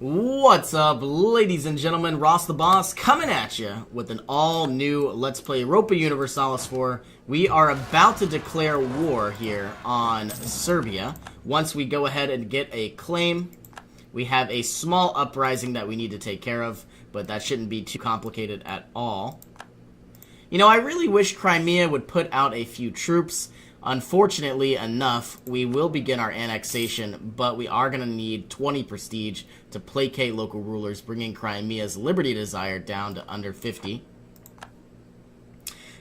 What's up, ladies and gentlemen? Ross the Boss coming at you with an all-new Let's Play Europa Universalis 4. We are about to declare war here on Serbia. Once we go ahead and get a claim, we have a small uprising that we need to take care of, but that shouldn't be too complicated at all. You know, I really wish Crimea would put out a few troops. Unfortunately enough, we will begin our annexation, but we are going to need 20 prestige to placate local rulers, bringing Crimea's liberty desire down to under 50.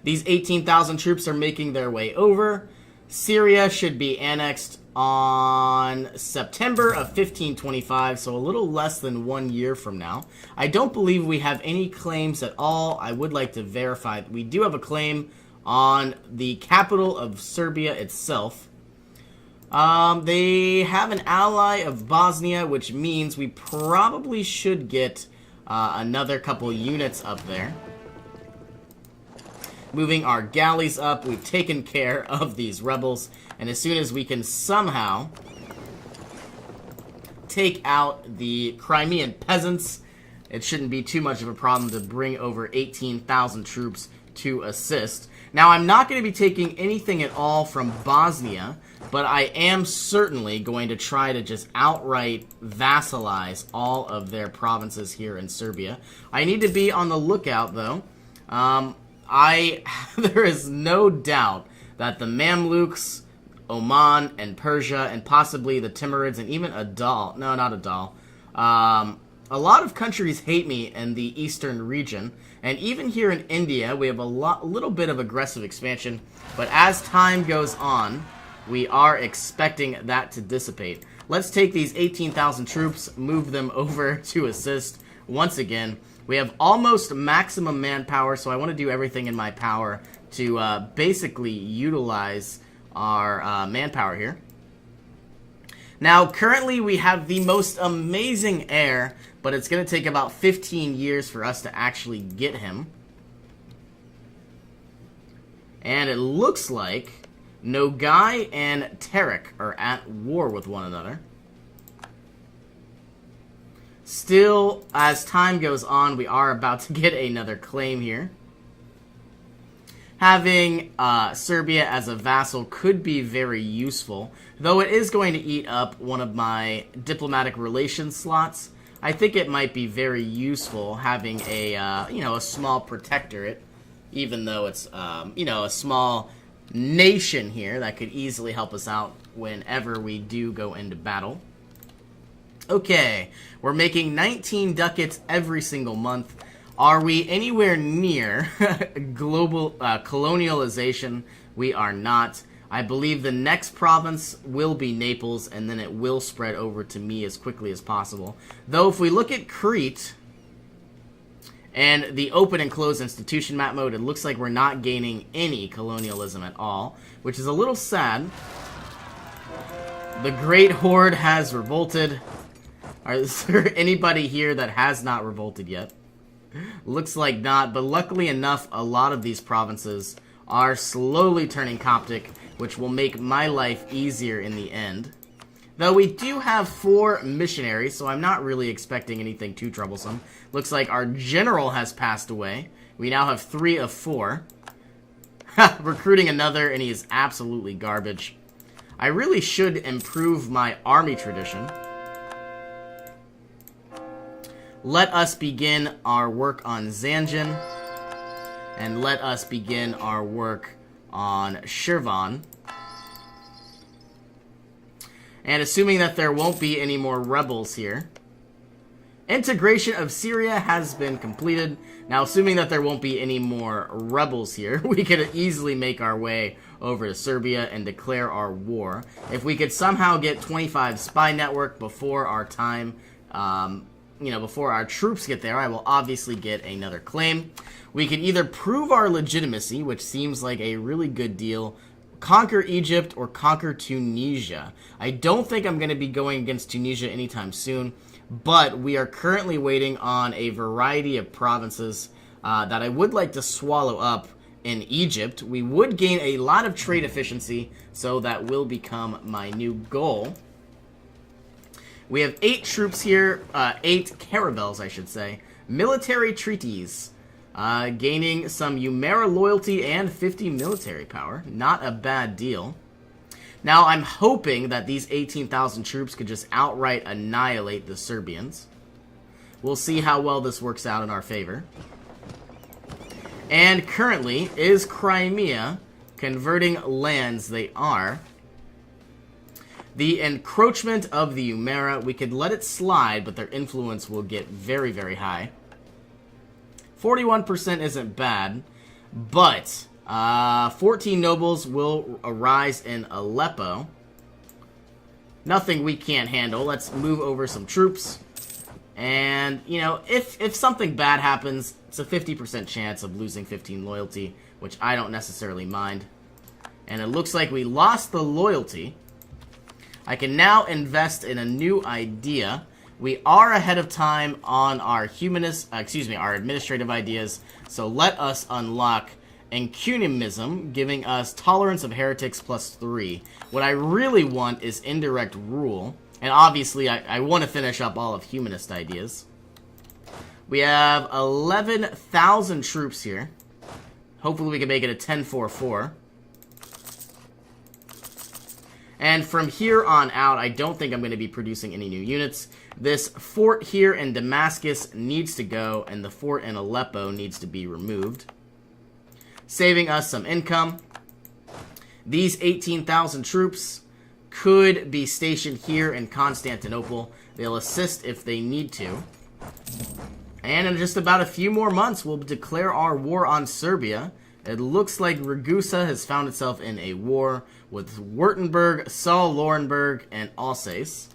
These 18,000 troops are making their way over. Syria should be annexed on September of 1525, so a little less than 1 year from now. I don't believe we have any claims at all. I would like to verify that we do have a claim on the capital of Serbia itself. They have an ally of Bosnia, which means we probably should get another couple units up there. Moving our galleys up, we've taken care of these rebels, and as soon as we can somehow take out the Crimean peasants, it shouldn't be too much of a problem to bring over 18,000 troops to assist. Now, I'm not going to be taking anything at all from Bosnia, but I am certainly going to try to just outright vassalize all of their provinces here in Serbia. I need to be on the lookout, though. There is no doubt that the Mamluks, Oman, and Persia, and possibly the Timurids, and even Adal, no, not Adal, a lot of countries hate me in the eastern region, and even here in India, we have a little bit of aggressive expansion, but as time goes on, we are expecting that to dissipate. Let's take these 18,000 troops, move them over to assist once again. We have almost maximum manpower, so I want to do everything in my power to basically utilize our manpower here. Now, currently we have the most amazing heir, but it's going to take about 15 years for us to actually get him. And it looks like Nogai and Terek are at war with one another. Still, as time goes on, we are about to get another claim here. Having Serbia as a vassal could be very useful, though it is going to eat up one of my diplomatic relations slots. I think it might be very useful having a a small protectorate, even though it's a small nation here that could easily help us out whenever we do go into battle. Okay, we're making 19 ducats every single month. Are we anywhere near global colonialization? We are not. I believe the next province will be Naples, and then it will spread over to me as quickly as possible. Though if we look at Crete and the open and closed institution map mode, it looks like we're not gaining any colonialism at all, which is a little sad. The Great Horde has revolted. Is there anybody here that has not revolted yet? Looks like not, but luckily enough, a lot of these provinces are slowly turning Coptic, which will make my life easier in the end. Though we do have 4 missionaries, so I'm not really expecting anything too troublesome. Looks like our general has passed away. We now have 3 of 4. Recruiting another, and he is absolutely garbage. I really should improve my army tradition. Let us begin our work on Zanjan, and let us begin our work on Shirvan. And assuming that there won't be any more rebels here, integration of Syria has been completed. Now, assuming that there won't be any more rebels here, we could easily make our way over to Serbia and declare our war. If we could somehow get 25 spy network before our time, before our troops get there, I will obviously get another claim. We can either prove our legitimacy, which seems like a really good deal, conquer Egypt, or conquer Tunisia. I don't think I'm going to be going against Tunisia anytime soon, but we are currently waiting on a variety of provinces that I would like to swallow up in Egypt. We would gain a lot of trade efficiency, so that will become my new goal. We have 8 troops here, 8 caravels, I should say. Military treaties. Gaining some Umera loyalty and 50 military power. Not a bad deal. Now, I'm hoping that these 18,000 troops could just outright annihilate the Serbians. We'll see how well this works out in our favor. And currently, is Crimea converting lands? They are. The encroachment of the Umera, we could let it slide, but their influence will get very, very high. 41% isn't bad, but 14 nobles will arise in Aleppo. Nothing we can't handle. Let's move over some troops. And, you know, if something bad happens, it's a 50% chance of losing 15 loyalty, which I don't necessarily mind. And it looks like we lost the loyalty. I can now invest in a new idea. We are ahead of time on our our administrative ideas. So let us unlock Encunism, giving us tolerance of heretics +3. What I really want is indirect rule. And obviously, I want to finish up all of humanist ideas. We have 11,000 troops here. Hopefully we can make it a 10-4-4. And from here on out, I don't think I'm going to be producing any new units. This fort here in Damascus needs to go, and the fort in Aleppo needs to be removed. Saving us some income. These 18,000 troops could be stationed here in Constantinople. They'll assist if they need to. And in just about a few more months, we'll declare our war on Serbia. It looks like Ragusa has found itself in a war with Württemberg, Saar-Lauenburg, and Alsace.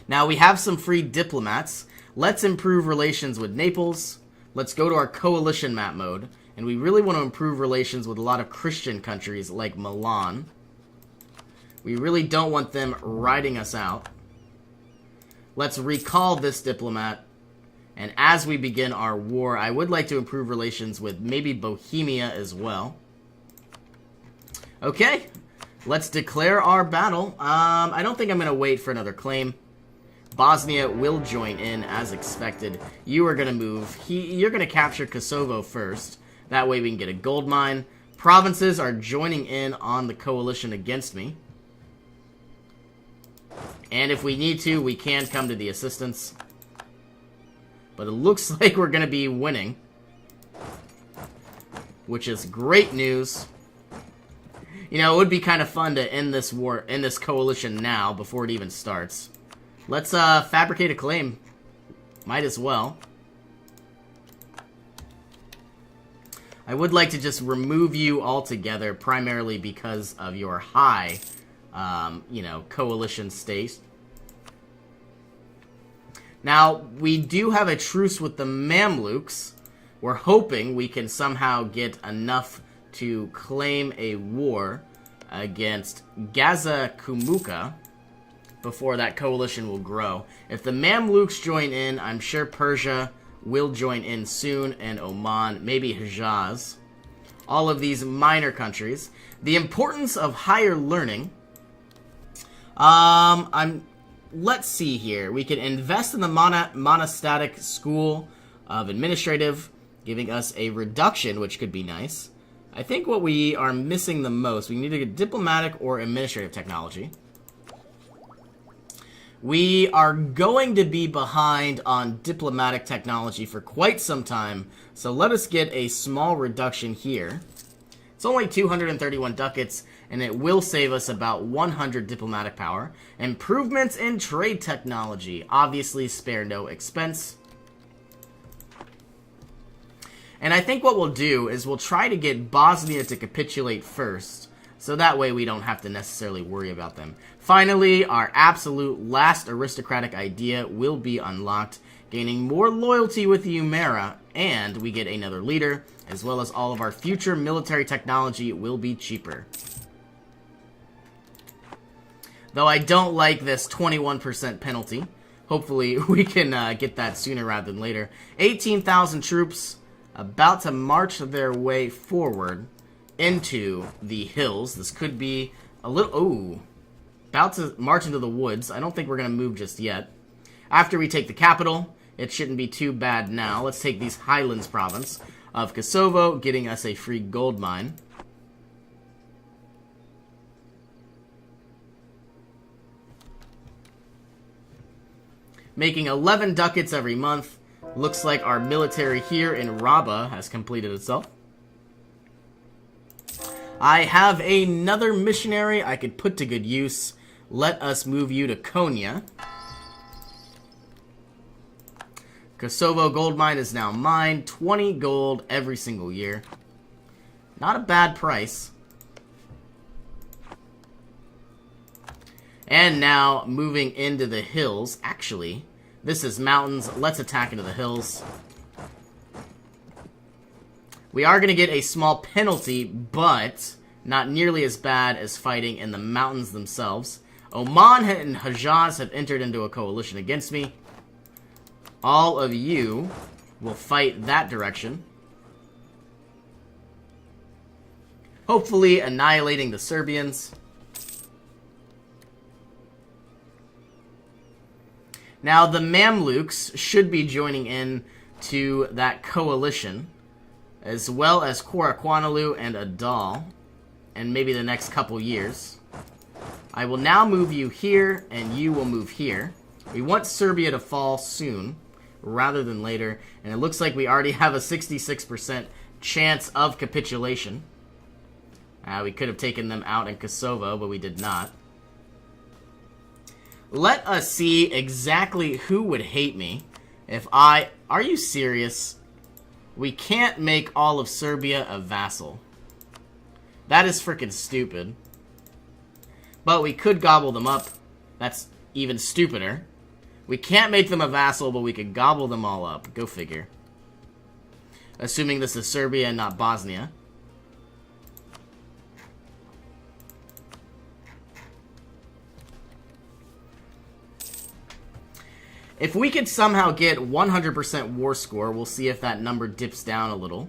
Now, we have some free diplomats. Let's improve relations with Naples. Let's go to our coalition map mode. And we really want to improve relations with a lot of Christian countries like Milan. We really don't want them riding us out. Let's recall this diplomat. And as we begin our war, I would like to improve relations with maybe Bohemia as well. Okay, let's declare our battle. I don't think I'm going to wait for another claim. Bosnia will join in as expected. You are going to move. You're going to capture Kosovo first. That way we can get a gold mine. Provinces are joining in on the coalition against me. And if we need to, we can come to the assistance. But it looks like we're going to be winning. Which is great news. You know, it would be kind of fun to end this war, end this coalition now, before it even starts. Let's fabricate a claim. Might as well. I would like to just remove you altogether, primarily because of your high, you know, coalition state. Now, we do have a truce with the Mamluks. We're hoping we can somehow get enough to claim a war against Gaza Kumuka before that coalition will grow. If the Mamluks join in, I'm sure Persia will join in soon, and Oman, maybe Hejaz. All of these minor countries. The importance of higher learning. Let's see here. We can invest in the monastic school of administrative, giving us a reduction, which could be nice. I think what we are missing the most, we need to get diplomatic or administrative technology. We are going to be behind on diplomatic technology for quite some time, so let us get a small reduction here. It's only 231 ducats, and it will save us about 100 diplomatic power. Improvements in trade technology. Obviously, spare no expense. And I think what we'll do is we'll try to get Bosnia to capitulate first, so that way we don't have to necessarily worry about them. Finally, our absolute last aristocratic idea will be unlocked, gaining more loyalty with the Umera, and we get another leader, as well as all of our future military technology will be cheaper. Though I don't like this 21% penalty. Hopefully we can get that sooner rather than later. 18,000 troops about to march their way forward into the hills. This could be a little... Ooh. about to march into the woods. I don't think we're going to move just yet. After we take the capital, it shouldn't be too bad now. Let's take these Highlands province of Kosovo, getting us a free gold mine. Making 11 ducats every month. Looks like our military here in Raba has completed itself. I have another missionary I could put to good use. Let us move you to Konya. Kosovo gold mine is now mine. 20 gold every single year. Not a bad price. And now, moving into the hills. Actually, this is mountains. Let's attack into the hills. We are going to get a small penalty, but not nearly as bad as fighting in the mountains themselves. Oman and Hejaz have entered into a coalition against me. All of you will fight that direction. Hopefully annihilating the Serbians. Now, the Mamluks should be joining in to that coalition, as well as Korakwanalu and Adal, and maybe the next couple years. I will now move you here, and you will move here. We want Serbia to fall soon, rather than later, and it looks like we already have a 66% chance of capitulation. We could have taken them out in Kosovo, but we did not. Let us see exactly who would hate me if I... Are you serious? We can't make all of Serbia a vassal. That is freaking stupid. But we could gobble them up. That's even stupider. We can't make them a vassal, but we could gobble them all up. Go figure. Assuming this is Serbia and not Bosnia. If we could somehow get 100% war score, we'll see if that number dips down a little.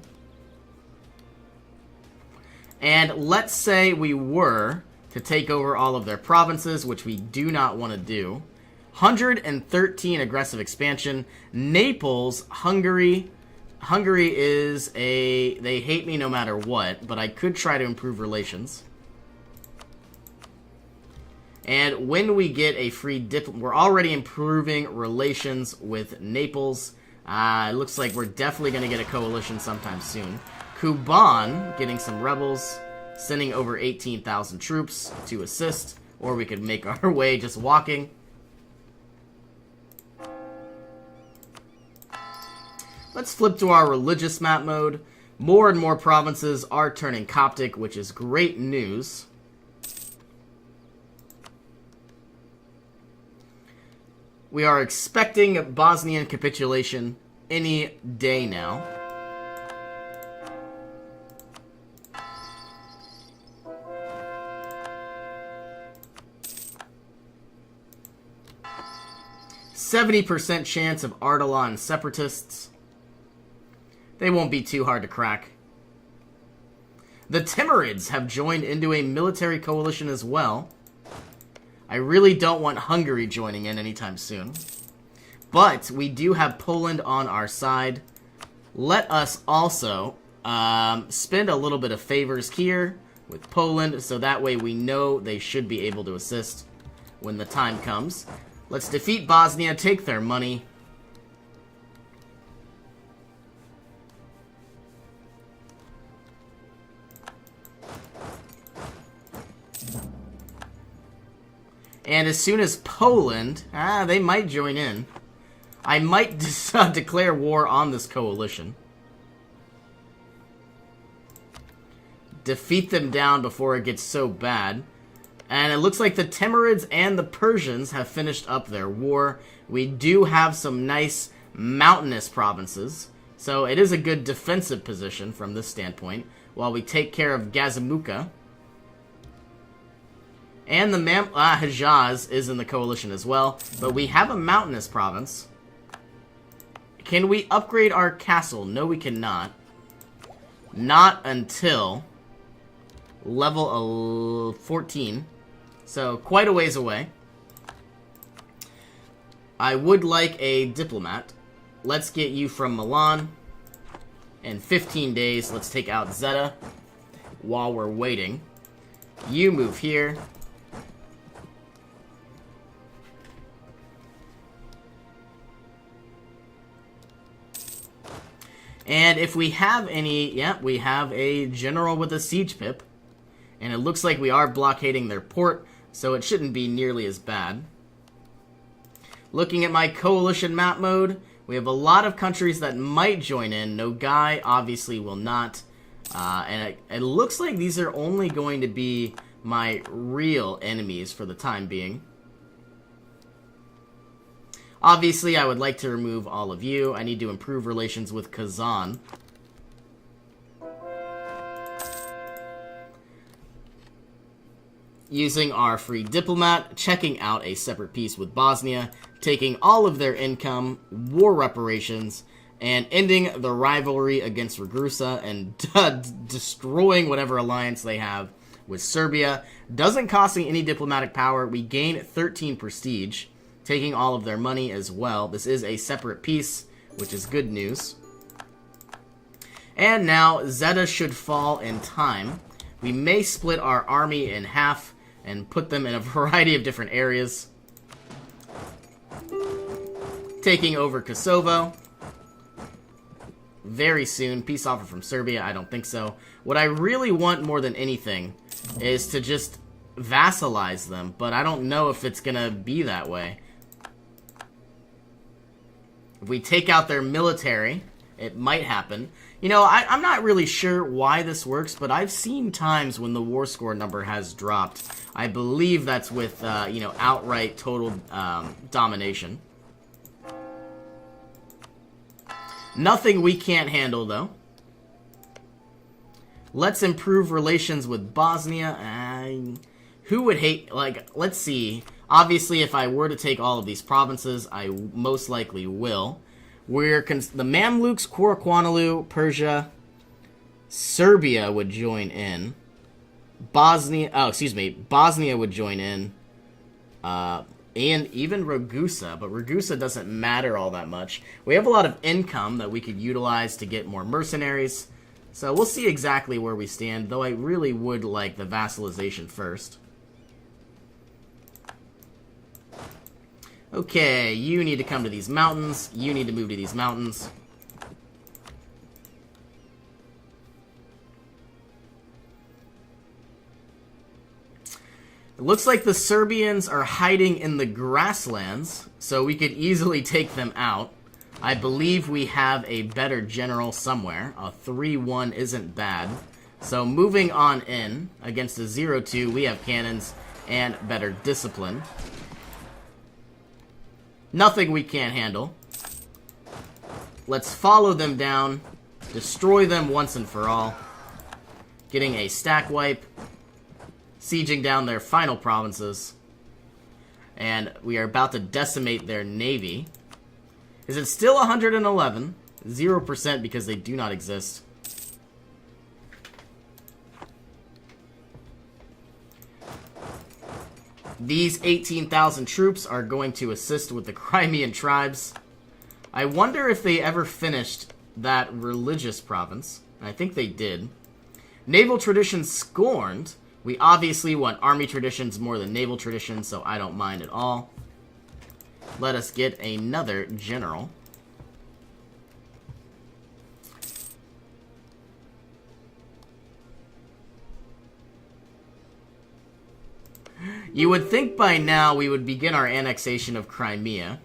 And let's say we were to take over all of their provinces, which we do not want to do. 113 aggressive expansion. Naples, Hungary. Hungary is a... They hate me no matter what, but I could try to improve relations. And when we get a free we're already improving relations with Naples. It looks like we're definitely going to get a coalition sometime soon. Kuban, getting some rebels, sending over 18,000 troops to assist. Or we could make our way just walking. Let's flip to our religious map mode. More and more provinces are turning Coptic, which is great news. We are expecting Bosnian capitulation any day now. %70 chance of Ardalan separatists. They won't be too hard to crack. The Timurids have joined into a military coalition as well. I really don't want Hungary joining in anytime soon. But we do have Poland on our side. Let us also spend a little bit of favors here with Poland, so that way we know they should be able to assist when the time comes. Let's defeat Bosnia, take their money. And as soon as Poland... they might join in. I might declare war on this coalition. Defeat them down before it gets so bad. And it looks like the Timurids and the Persians have finished up their war. We do have some nice mountainous provinces. So it is a good defensive position from this standpoint. While we take care of Gazimuka. And the Hejaz is in the coalition as well. But we have a mountainous province. Can we upgrade our castle? No, we cannot. Not until level 14. So, quite a ways away. I would like a diplomat. Let's get you from Milan. In 15 days, let's take out Zeta while we're waiting. You move here. And if we have any, yeah, we have a general with a siege pip. And it looks like we are blockading their port, so it shouldn't be nearly as bad. Looking at my coalition map mode, we have a lot of countries that might join in. Nogai obviously will not. And it looks like these are only going to be my real enemies for the time being. Obviously, I would like to remove all of you. I need to improve relations with Kazan. Using our free diplomat, checking out a separate peace with Bosnia, taking all of their income, war reparations, and ending the rivalry against Ragusa and destroying whatever alliance they have with Serbia. Doesn't cost me any diplomatic power. We gain 13 prestige. Taking all of their money as well. This is a separate peace, which is good news. And now, Zeta should fall in time. We may split our army in half and put them in a variety of different areas. Taking over Kosovo. Very soon. Peace offer from Serbia. I don't think so. What I really want more than anything is to just vassalize them, but I don't know if it's going to be that way. If we take out their military, it might happen. You know, I'm not really sure why this works, but I've seen times when the war score number has dropped. I believe that's with, you know, outright total domination. Nothing we can't handle, though. Let's improve relations with Bosnia. Who would hate, like, let's see. Obviously, if I were to take all of these provinces, I most likely will. The Mamluks, Quarquanalu, Persia, Serbia would join in. Bosnia would join in. And even Ragusa, but Ragusa doesn't matter all that much. We have a lot of income that we could utilize to get more mercenaries. So we'll see exactly where we stand, though I really would like the vassalization first. Okay, you need to come to these mountains. You need to move to these mountains. It looks like the Serbians are hiding in the grasslands, so we could easily take them out. I believe we have a better general somewhere. A 3-1 isn't bad. So moving on in, against a 0-2, we have cannons and better discipline. Nothing we can't handle. Let's follow them down, destroy them once and for all. Getting a stack wipe, sieging down their final provinces, and we are about to decimate their navy. Is it still 111? 0% because they do not exist. These 18,000 troops are going to assist with the Crimean tribes. I wonder if they ever finished that religious province. I think they did. Naval traditions scorned. We obviously want army traditions more than naval traditions, so I don't mind at all. Let us get another general. You would think by now we would begin our annexation of Crimea,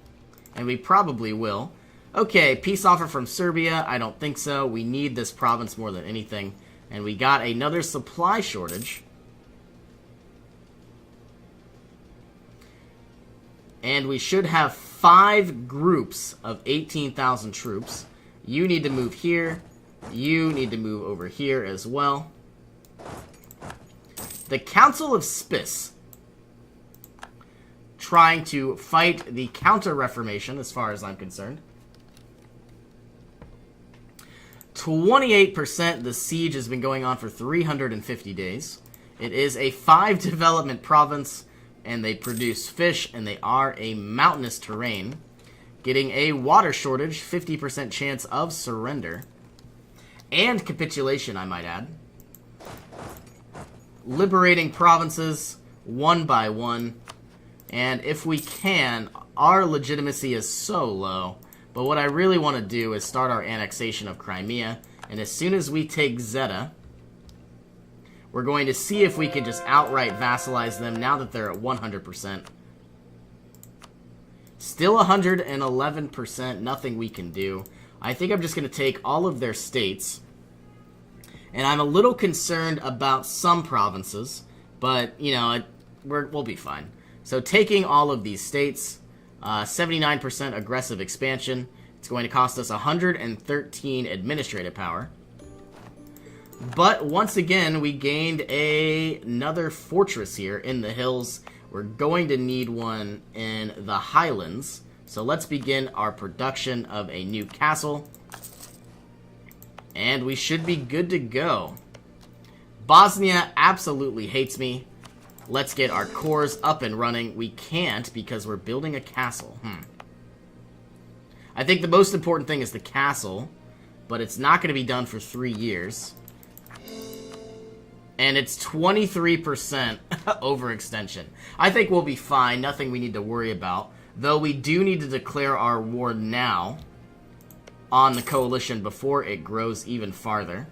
and we probably will. Okay, peace offer from Serbia. I don't think so. We need this province more than anything. And we got another supply shortage. And we should have 5 groups of 18,000 troops. You need to move here. You need to move over here as well. The Council of Spiss, trying to fight the Counter-Reformation, as far as I'm concerned. 28%. The siege has been going on for 350 days. It is a 5 development province. and they produce fish, and they are a mountainous terrain. Getting a water shortage, 50% chance of surrender. And capitulation, I might add. Liberating provinces, one by one. And if we can, our legitimacy is so low. But what I really want to do is start our annexation of Crimea. And as soon as we take Zeta, we're going to see if we can just outright vassalize them now that they're at 100%. Still 111%, nothing we can do. I think I'm just going to take all of their states. And I'm a little concerned about some provinces, but, you know, we'll be fine. So taking all of these states, 79% aggressive expansion. It's going to cost us 113 administrative power. But once again, we gained another fortress here in the hills. We're going to need one in the highlands. So let's begin our production of a new castle. And we should be good to go. Bosnia absolutely hates me. Let's get our cores up and running. We can't because we're building a castle. I think the most important thing is the castle, but it's not going to be done for 3 years. And it's 23% overextension. I think we'll be fine. Nothing we need to worry about. Though we do need to declare our war now on the coalition before it grows even farther.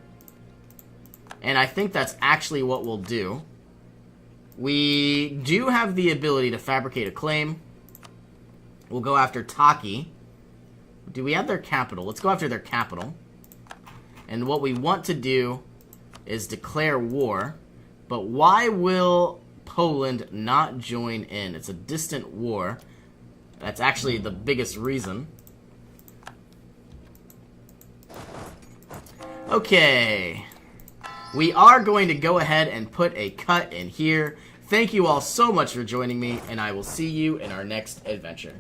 And I think that's actually what we'll do. We do have the ability to fabricate a claim. We'll go after Taki. Do we have their capital? Let's go after their capital. And what we want to do is declare war. But why will Poland not join in? It's a distant war. That's actually the biggest reason. Okay. We are going to go ahead and put a cut in here. Thank you all so much for joining me, and I will see you in our next adventure.